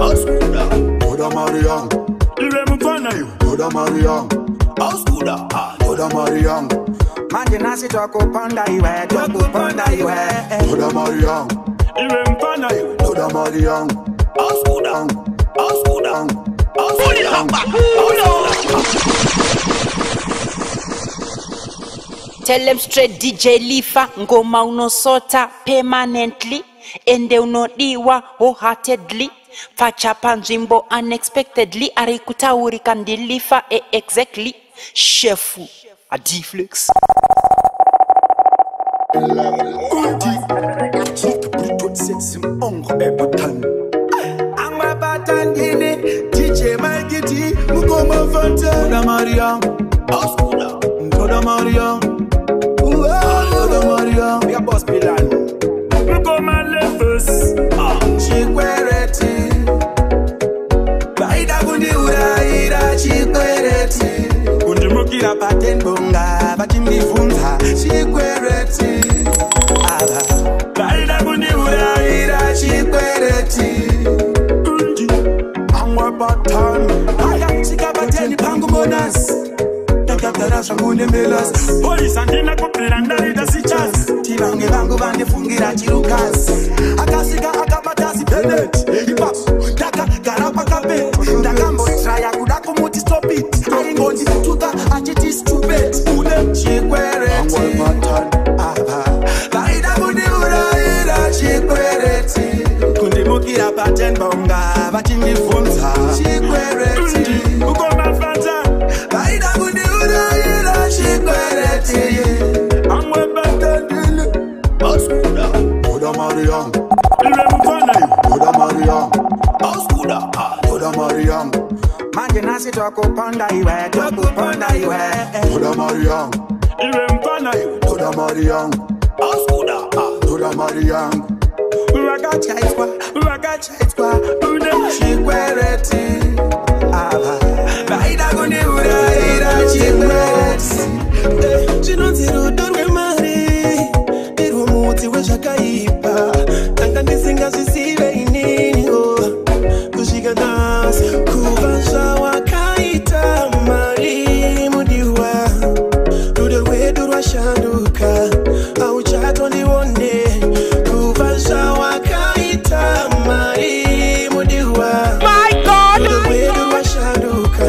Toda Mariang, Iwe mfana yu Toda Mariang, Auskuda Toda Mariang, Manje nasi twakupanda iwe, twakupanda iwe. Toda Mariang, Iwe mfana yu Toda Mariang, Auskuda Tell them straight DJ Lifa ngoma unosota permanently ende unodiwa wholeheartedly fachapa nzimbo unexpectedly arikutaurika ndilifa exactly shefu adiflex DJ Mikey Mukoma Fanta Toda Mariang, Toda Mariang, Toda Mariang, we are boss Milan. Mukoma levels Chikwereti Baida kundi uraira chikwereti Kundimukira patendonga vachimnifunza chikwereti Baida kundi uraira chikwereti Amwa patani Aya chika pateni pangu bonus Takatara shangune melas Polisa ndina kupira ndarida si chance Tivange vangu vandifungira chirukas Akasika akabatasi penet Ipaps, daka garapa kapet Ndakambo traya kudako muti stop it Aingondi tuta achiti stupid Une chikwereti Vaida kundi uraira chikwereti Kundi mukira paten bonga vachimifunza chikwereti Mukoma Fanta Vaida kundi uraira chikwereti Amwe batandile Toda Mariang, Iwe mfana yu Toda Mariang, Auskuda Toda Mariang, Manje nasi twakupanda iwe, twakupanda iwe. Toda Mariang, Iwe mfana yu Toda Mariang, Toda Mariang, Wakachaitwa chikwereti Vaida kundi uraira chikwereti Chinonzirudorwe mari Dirwo muti wezvakaipa Tanga ndisingazvisive ininiwo Kusvika nhasi kuva zvawakaita mari mudiwa Rudo rwedu rwashanduka Auchatondione kuva zvawakaita mari mudiwa Rudo rwedu rwashanduka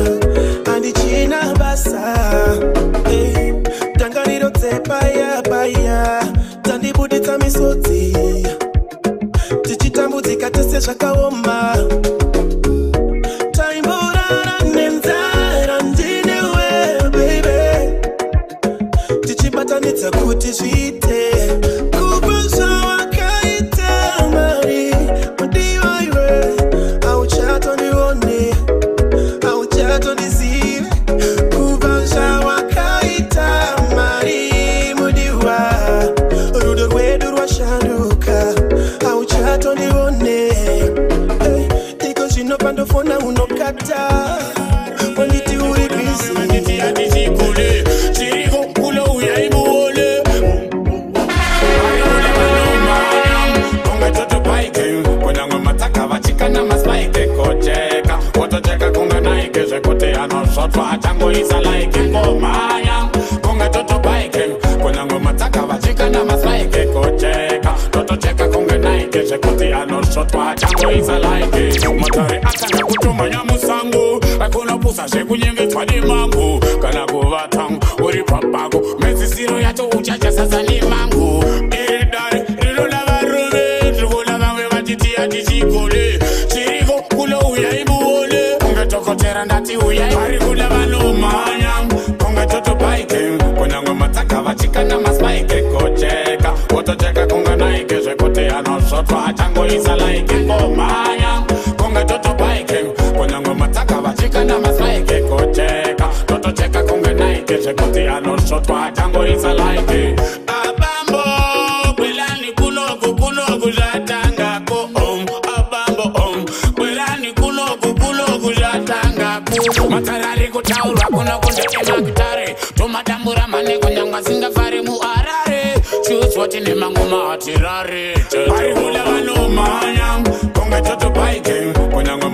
Handichina basa Tangariro tsepaya paya Tandibuditsa misodzi Tichitambudzika tese zvakaoma Taimborara nenzara ndinewe baby Tichibatanidza kuti zviite Kupa zvawakaita mari mudiwa iwe Auchatondione Auchatondizive Kupa zvawakaita mari mudiwa Rudo rwedu rwashanduka Auchatondione Iko zvino pandofona unokata Wanditi uri busy Wanditi atichikule Chiriko kulo uyaibuole Konga toto paike Kunyango mataka vachikana maspaike kocheka Otocheka kunga naike Zvekuti anosotwa Achango isa like komaya Konga toto paike Kunyango mataka vachikana maspaike kocheka Otocheka kunga naike Zvekuti anosotwa Achango isa like Motari akana kutumanya musango Akuna pusa zvekunyengetwa nemangu Kana kuvatangu uri papako Medzisiro yacho uchacha sasa nemangu Iridari rinola varume Trikula vamwe vachiti atichikole Chiriko kulo uyaibuole Kunge tokotera ndati uyai Parikula vanomanya Kunge toto baike Kunyango mataka vachikana maspaike kocheka Otocheka kunga naike Zvekuti anosotwa Achango isa like komanya Kunge toto baike Kunyango mataka vachikana maspaike kocheka Totocheka kunga naike Zvekuti anosotwa Achango isa like Abambo Kwelani kunoku zvatangako Abambo Kwelani kunoku zvatangako Matarari kutaurwa kunoku ndekemakitare Tomadambura maneko nyangwa singafari muarare Choose what in the mango matirare Parikula vanomanya Konga toto baike Kunyango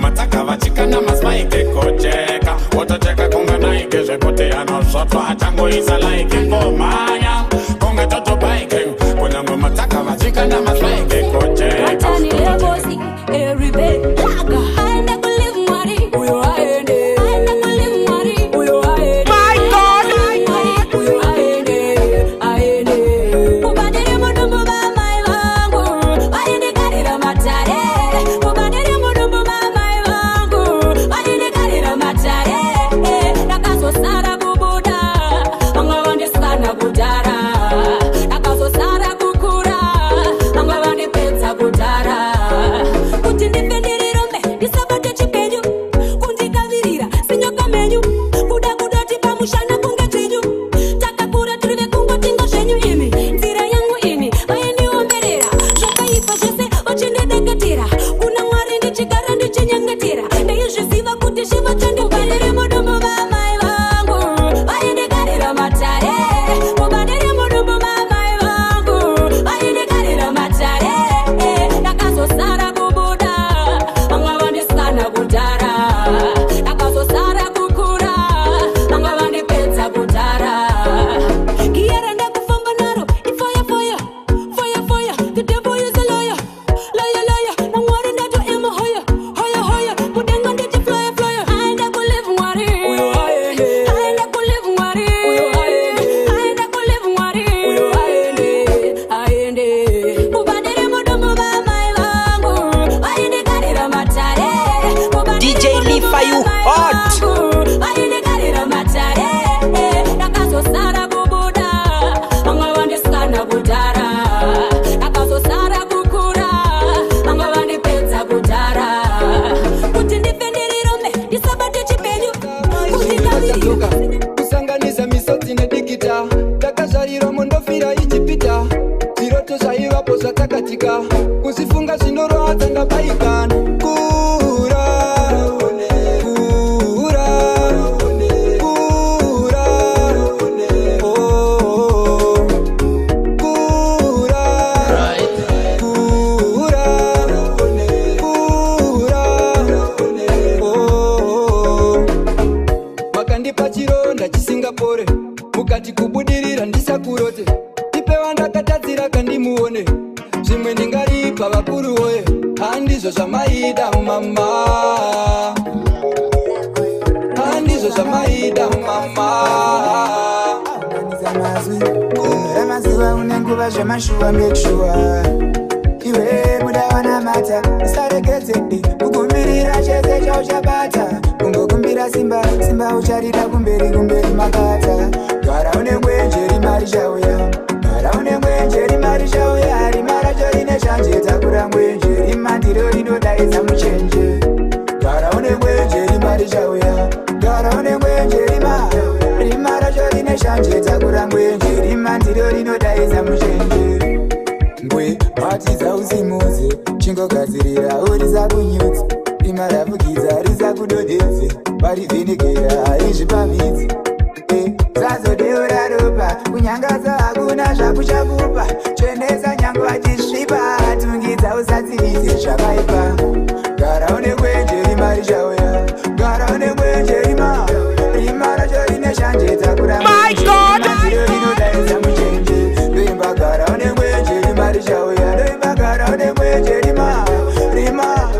changoisa like ngomaya konge toto bike kunyango mataka vachikana maslaike kocheka Watani lebosi every day laga aenda kulive mwari uyo aende aenda kulive mwari uyo aende my god uyo aende ubadere mudumbu mai wangu aende karira matare ubadere mudumbu mai wangu aende karira matare nakazo sara kubuda anga wande sana kudara nakazo sara kukura anga wande pesa kudara kuti ndifendirome ndisabate chipenyu kundikavirira sinyoka menyu kuda kudoti pamushana kunge chenyu takakura tirive kungotinga zvenyu imi nzira yangu ini vayendiomberera zvakaipa zvese vachendideketera kuna mwari ndichigara ndichinyengetera ndeizviziva kuti zviva chandibadere mudumbu vamai vangu vayendigarira matare mubadere mudumbu vamai vangu vayendigarira matare ndakazosara kubuda vamwe vandisana kudhara ndakazosara kukura vamwe vandipedza kudhara giyera ndakufamba naro ifoyafoya foyafoya the devil is a liar liar namwari ndato ema hoya mudenga ndichiflya aenda kulive mwari aenda kulive mwari aenda kulive mwari aende mubadere mudumbu vamai vangu vayendigarira matare DJ Lifa, you hot. vayendigarira matare ndakazosara kubuda vamwe vandisana kudhara ndakazosara kukura vamwe vandipedza kudhara kuti ndifendirirome ndisabate chipenyu kundikavirira kusanganisa misodzi nedigita takazvarirwa mondofira ichipita zviroto zvaivapo zvatakatika kuzifunga zvinoroadza ndabaikana kura makandipa chironda chisingapore mukati kubudirira ndisakurote ipewa ndakatadzira kandimuone zvimwe ndingaripa vakuru woye handizvo zvamaida mama handizvo zvamaida mama ramaziva unenguva zvemashuwa mekishuwa iwe mudawana mata usaregedzedi kugumbirira chese chauchabata kungokumbira simba ucharida kumberi makata gara unengwenjeri mari chauya gara unengwenjeri mari chauya rimaracho rine shanje takura ngwenjeri mandiro rinodaidza muchenje gara unengwenjeri mari chauya gara unengwenjeri rimaracho rine shanje takura ngwenjeri mandiro rinodaidza muchenje ngwe batidza usimuze chingogadzirira uriza kunyudzi rimaravugidza riza kudodedze parivhenekera arizvipamidzi zazodeura ropa kunyangaza hakuna zvakuchakupa chenesa nyange vachisvipa tungidza usatsividze zvakaipa gara une kwenjeri mari chauya gara une kwenjeri rimaracho rine shanje takuramandiro rinodaidza muchenje ndoimba gara une kwenjeri mari chauya ndoimba gara une kwenjeri rima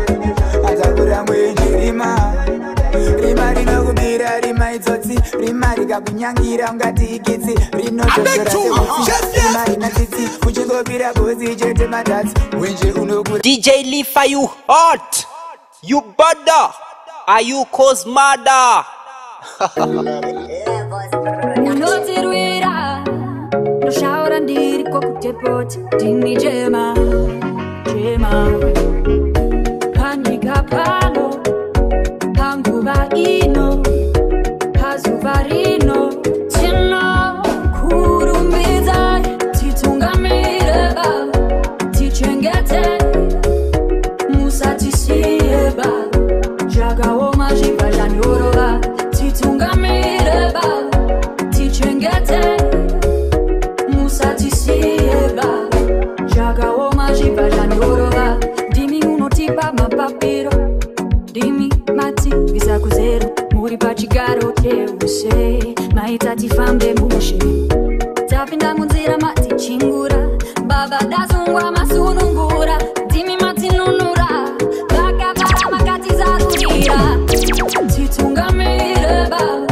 atakura mwenje rima rinokubira rima itsotsi rima rikakunyangira ungati ikitsi rinozoorarima rina tsitsi uchingopira gozi chete matatsi wenje unoku DJ Lifa, you hot. You butter. Are you cause murder? Unotirwira ndoshaura ndiri kwakutepoti ndini jema panyika pano panguva ino pazuva rino tinokurumbidza titungamire baba tichengete musatisiye baba zvakaoma zvibva zvanyorova titungamire baba tichengete musatisiye baba zvakaoma zvibva zvanyorova ndimi unotipa mapapiro ndimi mati visa kuzero uri pachigaro teuse maita tifambe mushe tapinda munzira mati chingura baba dazungwa masunungura dimi matinunura vakavara makati zarurira titungamire baba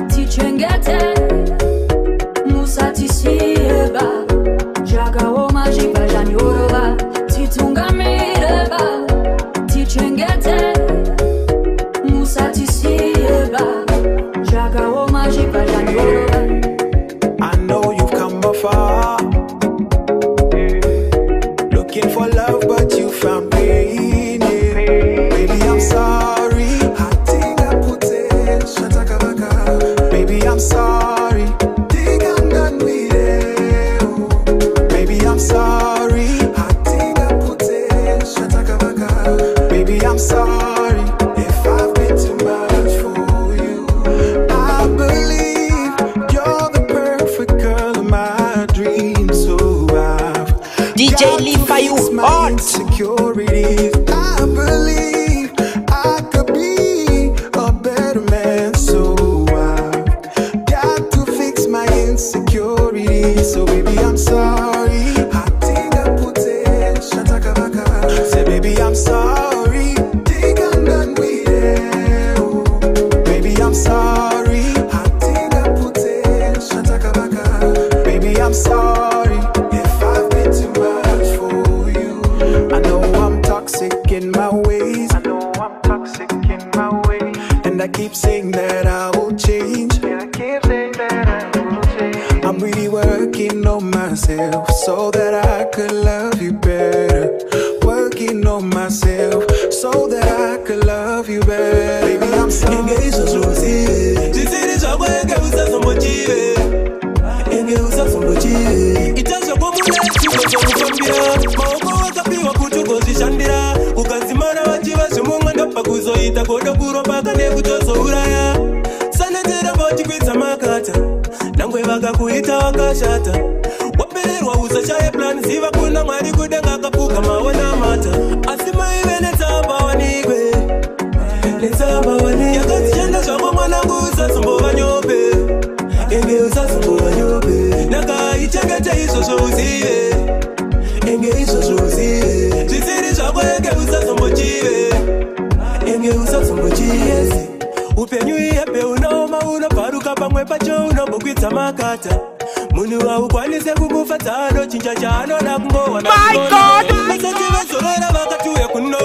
tichengete musatisiye baba jagaoma jivazhanyorova titungamire baba tichengete I know you've come afar, looking for love, but you found pain. Yeah. Baby, I'm sorry. Baby, I'm sorry. Baby, I'm sorry. Baby, I'm sorry if I've been too much for you. I believe you're the perfect girl of my dreams, so I've DJ Lifa, you hot. insecurities. I believe I could be a better man, so I've got to fix my insecurities. So baby, I'm sorry. Say baby, I'm sorry. Baby, I'm sorry. Baby, I'm sorry if I've been too much for you. I know I'm toxic in my ways. And I keep saying that I will change. I'm really working on myself so that I could love you better. Working on myself so that I could love you better. Baby, I'm sorry. nangwe vakakuita wakashata wapererwa usachaye plan ziva kuna mwari kudenga kapuka maona mata asi maive netsamba wanikwe yakatichenda zvako mwanangu usazombova nyope enge usazombova nyope nakaichengete izvozvo uzive enge izvozvo uzive zvisiri zvako enge usazombochive enge usazombochive upenyu iyepe unaoma unobvaruka pamwe pacho unombokwidza makata munhu haukwanise kukufadza anochinja chaanoda kungowanasati vezorora vakatiuya kuno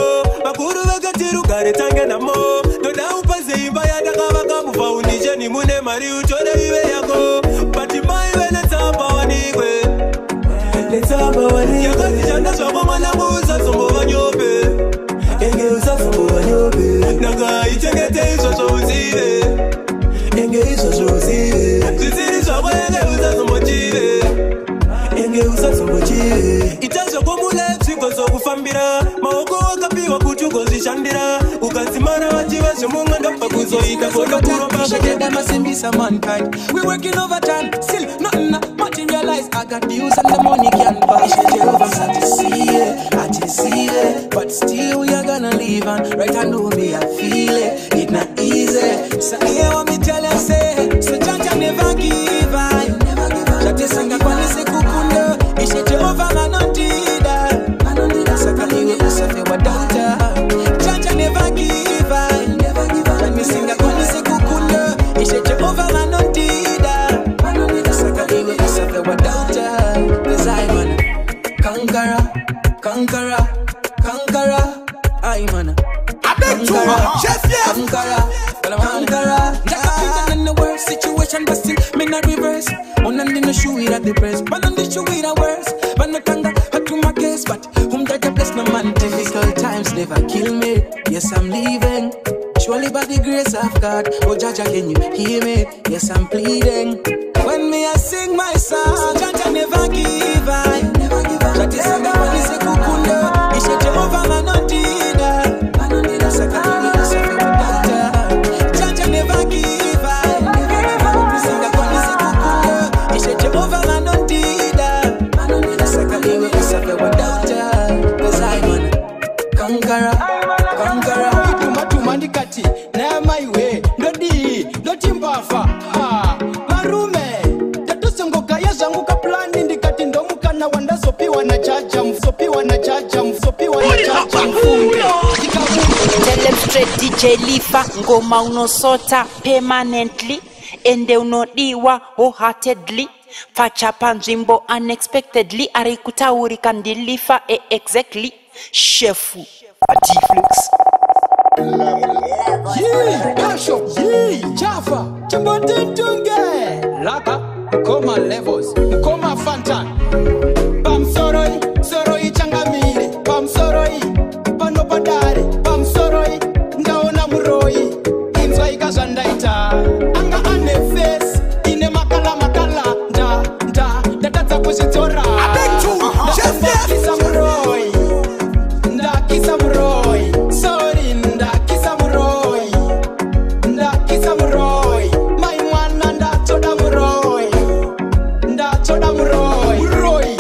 vakuru vakati rugare tange namo ndoda upaze imba yatakavaka mufaundisheni mune mari utore ive yako bati maive netsamba wanikwe yakatichanda zvako mwanangu usazombova nyope enge usazombova nyope nakaichengete izvozvo uzive enge izvozvo uzive zvisiri zvako enge usazombochive enge usazombochive ita zvokomune tsvigo zokufambira maoko akapiwa kuti ugozvishandira ukadzimara vachiva zvemumwe ndobva kuzoita kodokurapaakatenda masimbisa mankind we working overtime still nothing materialize I got the use and the money can buy Jehovah I just see it but still we are gonna live on right I know me I feel it not easy so here what me tell you say so Jaja never give I Jate sanga kwanise kukunda ishe Jehovah manondida saka iwe usafe wa dauta Jaja never give I Jate sanga kwanise kukunda ishe Jehovah manondida saka iwe usafe wa dauta cause I man conqueror I man conqueror in the worst situation but still me not reverse on and in the shoe it at the press but on the shoe it at worse but no tanga hurt to my case but whom that bless no man difficult times never kill me yes I'm leaving surely by the grace of God oh Jaja can you hear me yes I'm pleading when me I sing my song Jaja never give I Jati sanga when is a kukunda ishe Jehovah manondida saka iwe usafe wa dauta Jaja never give I sanga when is a kukunda ishe Jehovah manondida saka iwe usafe wa dauta cause I man conqueror Tumatuma ndikati na my way ndodi straight DJ Lifa, ngoma unosota permanently, ende unodiwa wholeheartedly. Fachapa nzimbo unexpectedly, arikutaurika ndilifa exactly. Shefu Atiflix. Yee, Bishop, yee, Jaffa, Chimbotintunge, Laka, Mkoma Levels, Mkoma Fantan, Pam Soroi, Soroi Changamire, Pam Soroi, Panopadare, Pam Soroi, Ndaona Muroi, Inzwa Ikazandaita, Anga Ane Face, Ine Makala Makala, Datata Kuzitora, Kisa Muroi, Kisa Muroi, Sorry, Kisa Muroi, Kisa Muroi, my one and Choda Muroi, Choda Muroi, Muroi,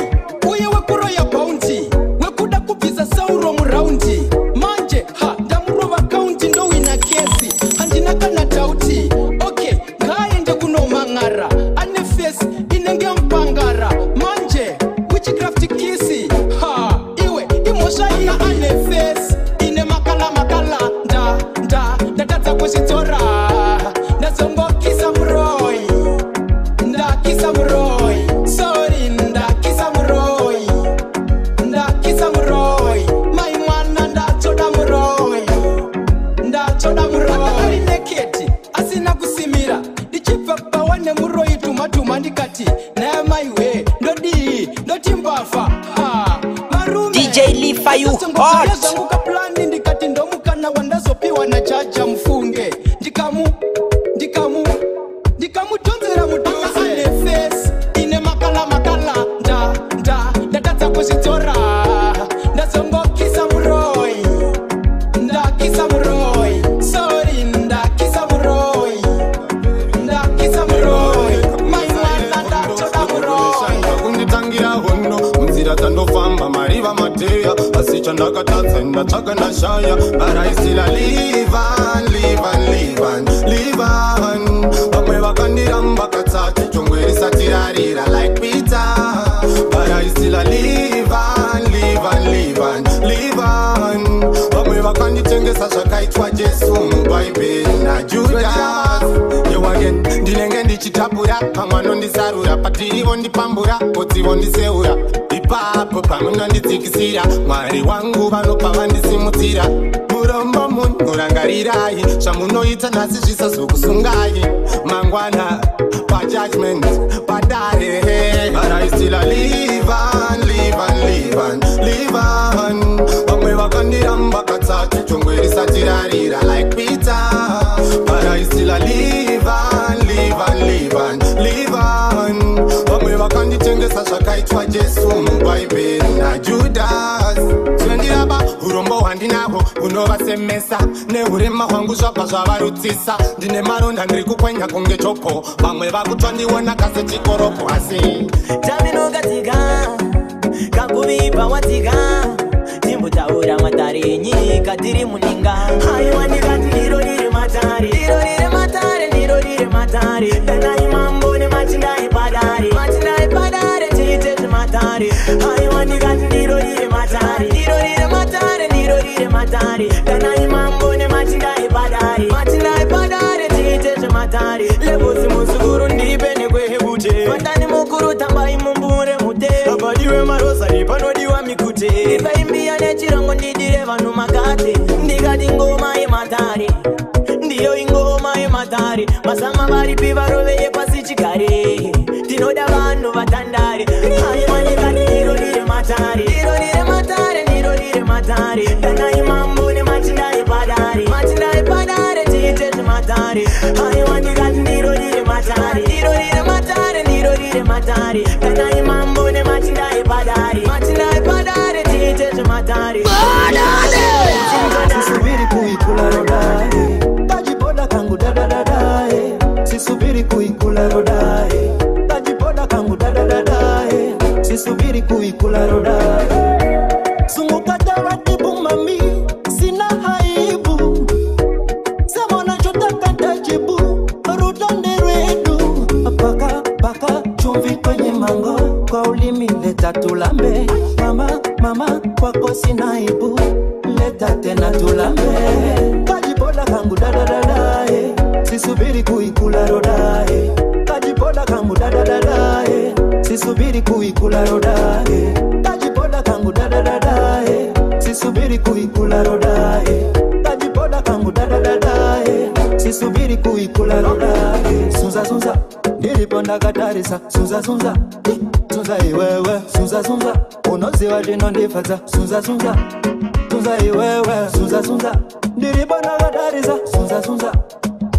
Uye Wakuroya Bounty, Wakuda Kupisa Sauro Muraundi, Manje, Ha, Damurova County, no in a kesi, Antinaka Natauti, okay, Kai and Jakuno Mangara, Ane Face, Inengam Pangara, Manje, Witchcraft Kisi, Ha, Iwe, Imoshaya Ane Face, Ine Makala Makala, Datata Kusitora, Nasongo Kisa Muroi, Kisa Muroi, sorry, Kisa Muroi, Kisa Muroi, my man and Choda Muroi, Choda Muroi, Neketi, Asina Kusimira, the chief of Pawane Muroi Tumatuma Nikati, na my way, no D, no Timbafa, ha, Marume, DJ Lifa, you hot. Zanguka plan indikati ndomuka na wandazopiwa na chacha mfunge, Ndikamu tonzera mutunga ane face, ine makala makala, datata kuzitora, ndazongo kisa muroi, kisa muroi, sorry, kisa muroi, kisa muroi, my man Choda Muroi. Kunditangira hono, unzira tandofamba mariva mateya, asicha ndakatatsa ndatsvaga ndashaya, but I still live on. Vamwe vakandiramba katsati, chongwe risatirarira like Peter, but I still live on. Vamwe vakanditengesa zvakaitwa Jesu muBhaibheri naJudas. Yo again, ndinenge ndichitapura, pamwe anondisarura, patiri vondipambura, kotsi vondiseura. Ipapo pamwe nondidzikisira, Mwari wangu vanopa vandisimudzira. Murombo munhu rangarirai, zvamunoita nhasi zvisazokusungai. Mangwana pajudgment padare, but I still live on. Vamwe vakandiramba katsati, chongwe risatirarira like Peter, but I still live on. Vamwe vakanditengesa zvakaitwa Jesu muBhaibheri naJudas. Zvendiraba urombo hwandinahwo hunovasemesa, nehurema hwangu zvabva zvavarutsisa. Ndine maronda ndiri kukwenya kunge chopo, vamwe vakutwa ndiona kasechikoropo, asi taminokatika kakuvipa watika, timbutaura matare enyika tiri muninga. Haiwa ndikati iro riri matare, danai mambo nemachindai padare, tiite zvimatare. Haiwa ndikati iro riri matare, danai mambo nemachindai padare, tiite zvimatare. Lebusi musukuru ndipe nekwehebute, vandani mukuru tambai mumbure mute, abadiwe marosari panodiwa mikute. Ndipaimbia nechirango ndidire vanhu makate, ndikati ngoma yematare, ndiyo ingoma yematare. Masama varipi varoveye pasi chigare, tinoda vanhu vatandare. Haiwa ndikati iro riri matare, danai mambo nemachindai padare, tiite zvimatare. Haiwa ndikati iro riri matare, danai mambo nemachindai padare, tiite zvimatare. Sisubiri kuikula rodai, tajipoda kangu dadadadai. Sisubiri kuikula rodai, tajipoda kangu dadadadai. Sisubiri kuikula rodai. Zunguka taratibu mami, sina haibu. Sema nachotaka tajibu, rudonde redu. Paka chumvi kwenye mango, kwa ulimi leta tulambe. Mama, kwako sina ibu, leta tena tulambe. da sisubiri kuikula roda tajipoda kangu da sisubiri kuikula roda tajipoda kangu da sisubiri kuikula roda sunza niliponda katarisa sunza sunza iwewe sunza unoziwa jino ndifaza sunza iwewe sunza niliponda katarisa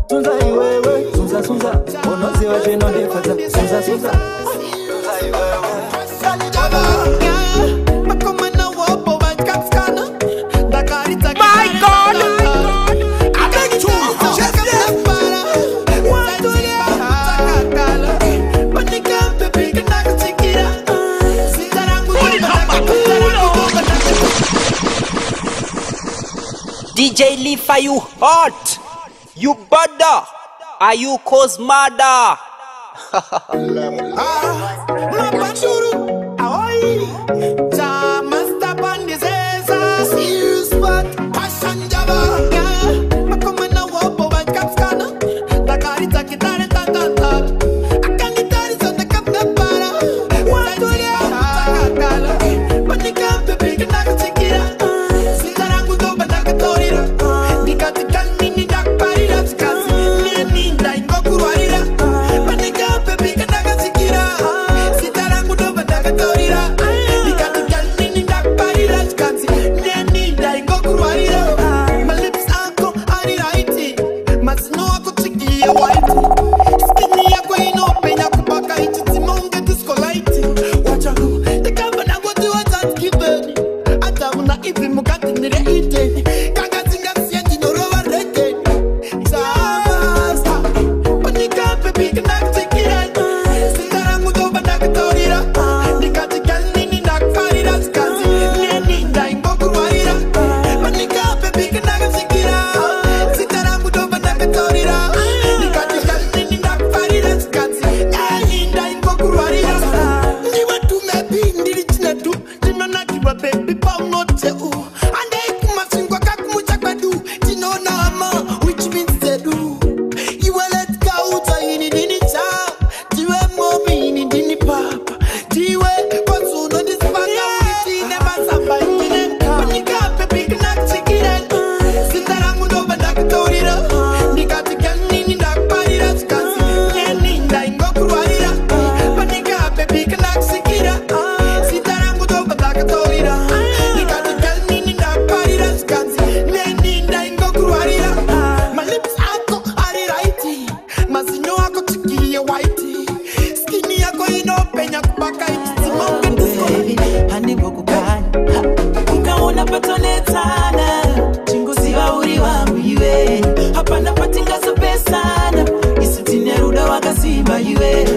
sunza iwewe sunza unoziwa jino ndifaza sunza iwewe My God! DJ Lifa, you hot, you butter, are you cause murder?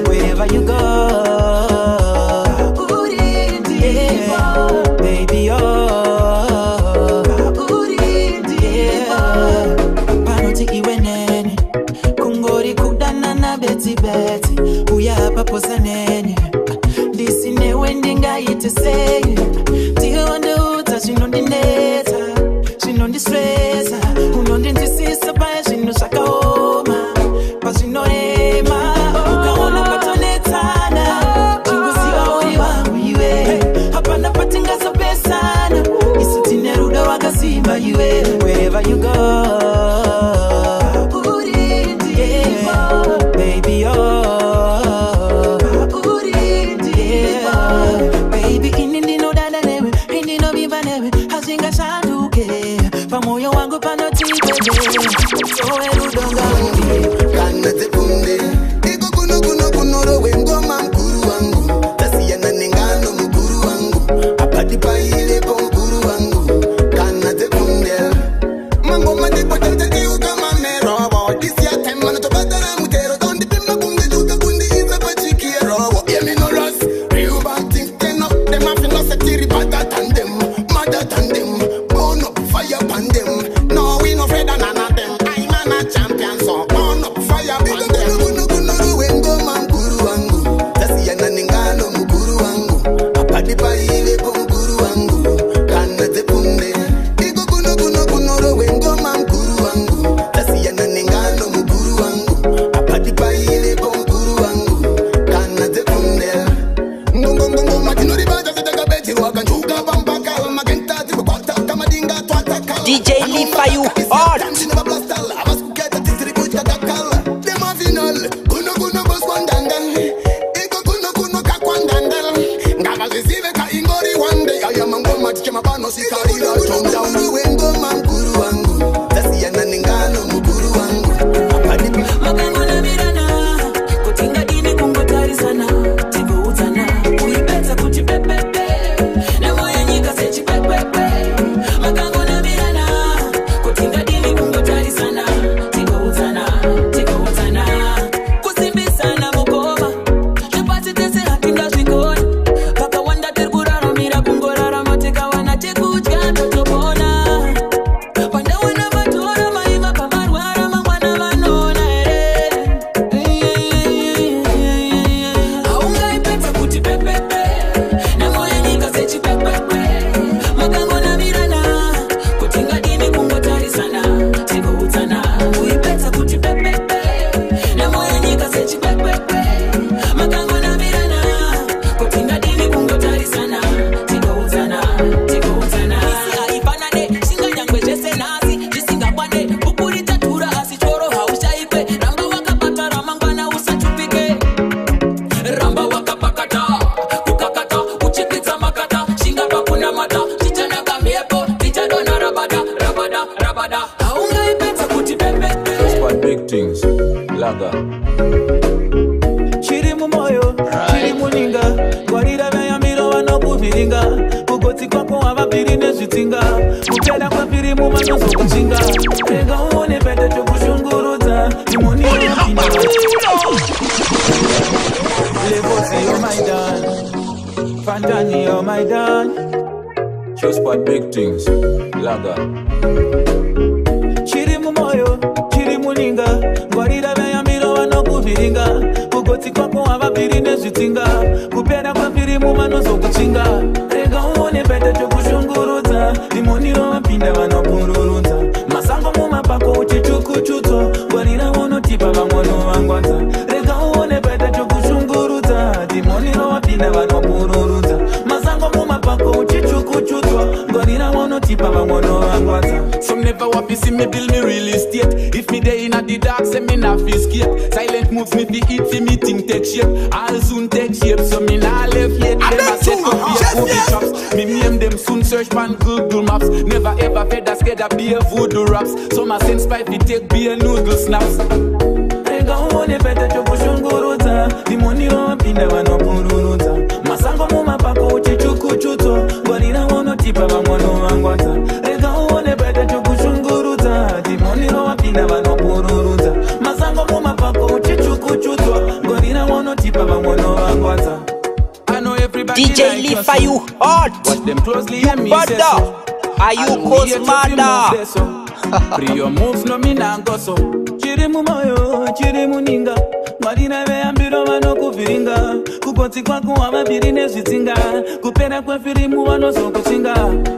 Wherever you go, baby, panoti iwenene kungori kudana na beti uya hapa posa nene disine wendinga ite say tiyo uta chinondineta chinondistresa unondindisisa baya chinoshaka oma pasinoema ukaona patonetana chinguziwa uri wangu iwe hapana patingazo pesana isitine ruda wakasimba iwe wherever you go. Pamoyo wangu panoti bebe Soe rudonga uke Kana te punde Ego kuno rowe ngoma mkuru wangu Tasiya na nengano mkuru wangu Apati pa ile po mkuru wangu Kana te punde Mambo mati potete kiuka mamerobo Disi ya tema na topatara mutero Tondi pima kunde juka kundi isa pachikia robo Yeah me no loss Real bad things turn up Them have no setiri bada tandem Mada tandem Burn up fire pan them No we no afraid of none of them I'm a champion so burn up fire pan them Kuno ruwe ngoma mkuru wangu Tasiya na nengano mkuru wangu Apadi pa ile po mkuru wangu Kana te punde Ego kuno ruwe ngoma mkuru Hot. Some never want to see me build me real estate. If me day in at the dark, say me not feel scared. Silent moves me fi eat fi me think take shape. I'll soon take shape, so me not left yet. Them a set up here movie shops. Me name them soon search pan Google Maps. Never ever fed a scared of beer voodoo raps. So my sense pipe fi take beer noodle snaps. Rega uone pete chokushunguruza. The money wapinda wanopururuza. Masango muma pako uchichukuchuto. Gorira wono tipa wangono wangwata. Rega uone pete chokushunguruza. The money wapinda wanopururuza. Masango muma pako uchichukuchuto. Gorira wono tipa wangono wangwata. I know everybody DJ like Leaf, are you hot? Watch them closely You and me butter. say so. Are you cause mother? Free your moves, no me nah go so. Chirimu moyo, chirimu ninga. Marina ve ambiro wano kufiringa. Kukoti kwa kuwa mabirine zitinga. Kupena kwa firimu wano soko chinga.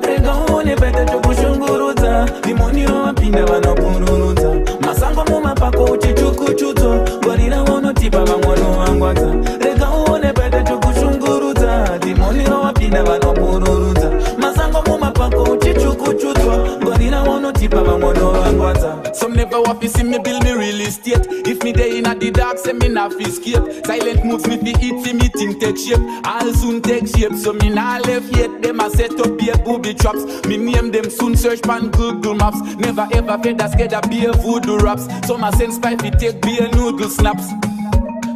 Rega uone pete chokushunguruza. Limoni wapinda wano pururuza. Masango muma pako uchichukuchuto. Gorira wono tipa wangono wangwata. Rega uone pete chokushunguruza. Limoni wapinda wano pururuza. Masango muma pako uchichukuchuto. Gorira wono tipa wangono wangwata. Some never want to see me build me real estate. If me day in at the dark, say me not feel scared. Silent moves me fi eat fi me think take shape. I'll soon take shape, so me not left yet. Them a set up beer booby traps. Me name them soon search pan Google Maps. Never ever fed a scared of beer voodoo raps. So my sense pipe fi take beer noodle snaps.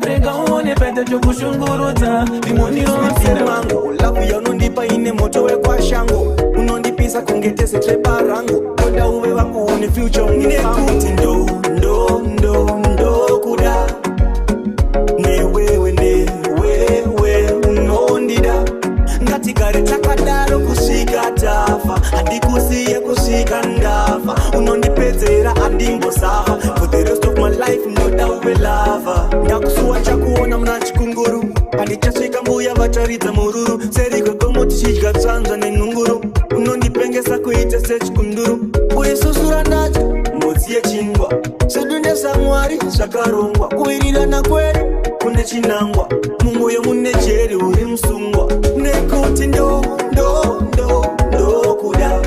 Rega uone pete chokushunguruza. Limoni wapinda wangu. Lavu ya unondipa ine moto we kwa shango. Unondipisa kungetese trepa rangu. Koda uwe wangu uni future nine kuti ndo kuda. Ne wewe unondida. Ngati gare takadaro kusika tafa. Hadi kusiye kusika ndafa. Unondipezera andimbo safa. For the rest of my life no doubt we lava. Ndakusuwa chakuona mnachikunguru. Andichashika mbuya vacharidza mururu. Seriko komoti shika tsanza nenunguru. Unondipengesa kuita sechikunduru. Kuisusura nacho motsi yechingwa. Sedunde samwari zvakarongwa. Kuwirirana kweri kune chinangwa. Mumwoyo mune jeri uri musungwa. Nekuti ndo kuda.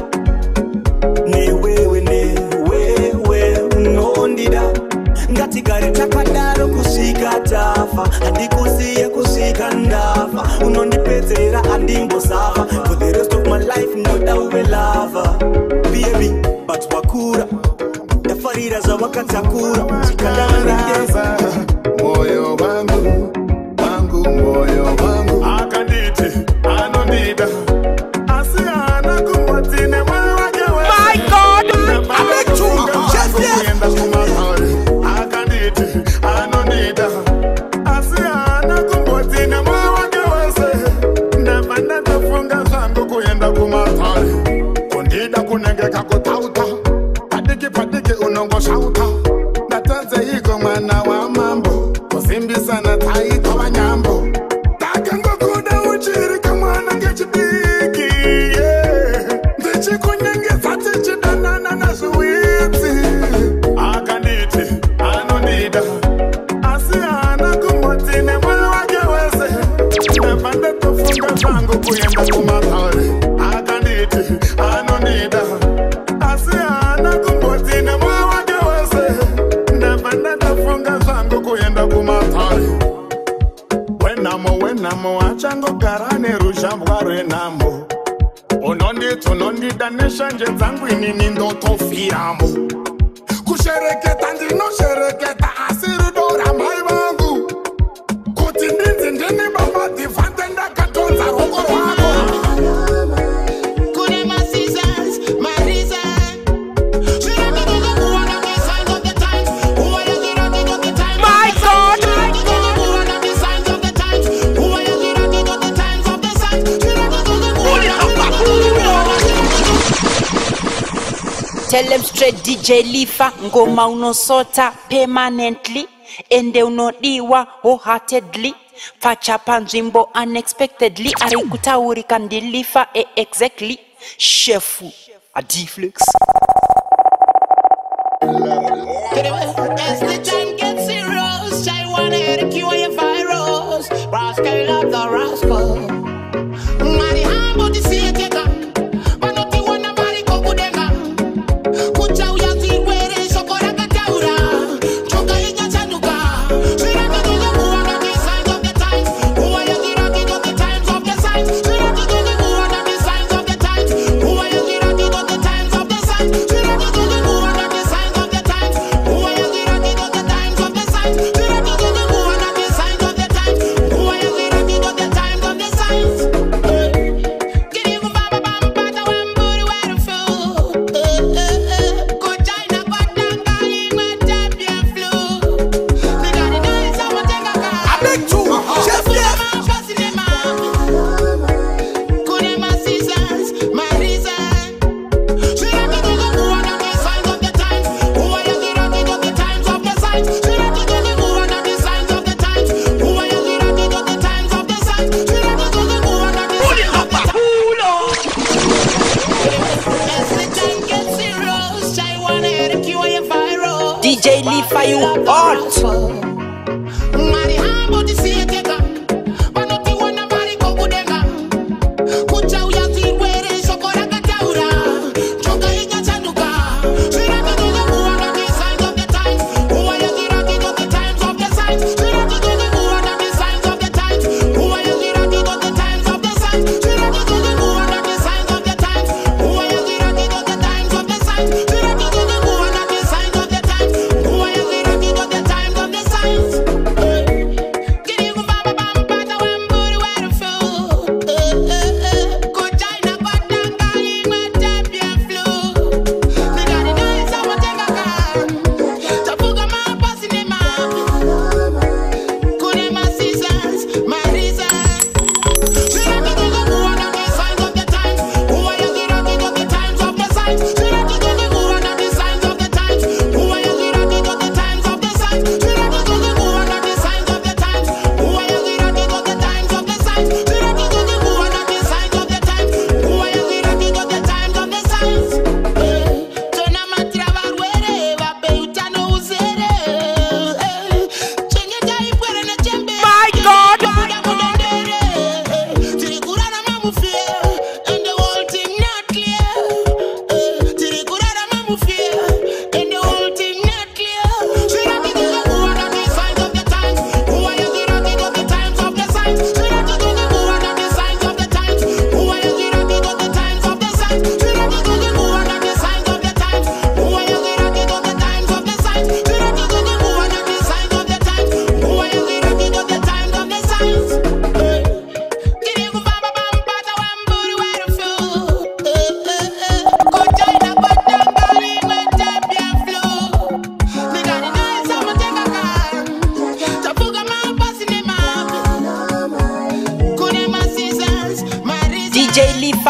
Ne wewe taurira zvawakatakura chikandavandidesa moyo wangu wangu moyo wangu akanditi anondida asi hana kumbotine moyo wake wewe my god amechunga kuenda kumatare akanditi anondida asi hana kumbotine moyo wake wese ndavanda tafunga zangu kuenda kumatare kundida kunengeka kutauta padiki unongoshauta ndatanze iko mwana wa mambo kusimbisana taita wanyambo takangokuda uchirika mwana ngechidiki ndichikunyengeza tichidanana nazviwitsi akanditi anondida asi hana kumbotine moyo wake wese ndavanda tofunga zvangu kuenda kumatare akanditi anondida asi hana kumbotine moyo wake wese ndavanda tofunga zvangu kuenda kumatare wenamo achangogara neruzhambwa rwenhamo unondida neshanje dzangu inini ndotofiramo kushereketa ndinoshereketa asi rudo ramai vangu kuti ndinzi ndini baba dhivhante ndakatonza roko rwako Tell them straight DJ Lifa ngoma unosota permanently ende unodiwa wholeheartedly pachapa nzvimbo unexpectedly ari kutaurika ndilifa exactly shefu adiflex As the time gets serious, I wanna cure your virus. Rascal of the rascal. Mari hambo di sieteka. Banoti wana mari kokudenga. Kucha uyazi were shokora kataura. Choka inya chanuka. Shiraka doga kuwana the signs of the times. Who are you rocking on the times of the signs? Shiraka doga kuwana the signs of the times. Who are you rocking on the times of the signs? Shiraka doga kuwana the signs of the times. Who are you rocking on the times of the signs? Shiraka doga kuwana the signs of the times. Who are you rocking on the times of the signs? Get you baba baba pata wamburi weru fu. Kuchaina patanga ima tapia flu. Nigani nai sawa tenga ka. Abetu, chef chef. Kunema seasons, my reason. Shiraka doga kuwana the signs of the times. Who are you rocking on the times of the signs? Shiraka doga kuwana the signs of the times. Who are you rocking on the times of the signs? Shiraka doga kuwana the signs of the times. As the time gets serious, I wanna cure your virus. DJ Lifa you hot Mari hambo di sieteka. Banoti wana mari kokudenga. Kucha uyazi were shokora kataura. Choka inya chanuka. Shiraka doga kuwana the signs of the times. Who are you rocking on the times of the signs? Shiraka doga kuwana the signs of the times. Who are you rocking on the times of the signs? Shiraka doga kuwana the signs of the times. Who are you rocking on the times of the signs? Shiraka doga kuwana the signs of the times. Who are you rocking on the times of the signs?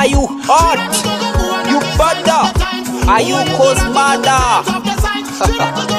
Are you hot? You butter? Are you cause murder?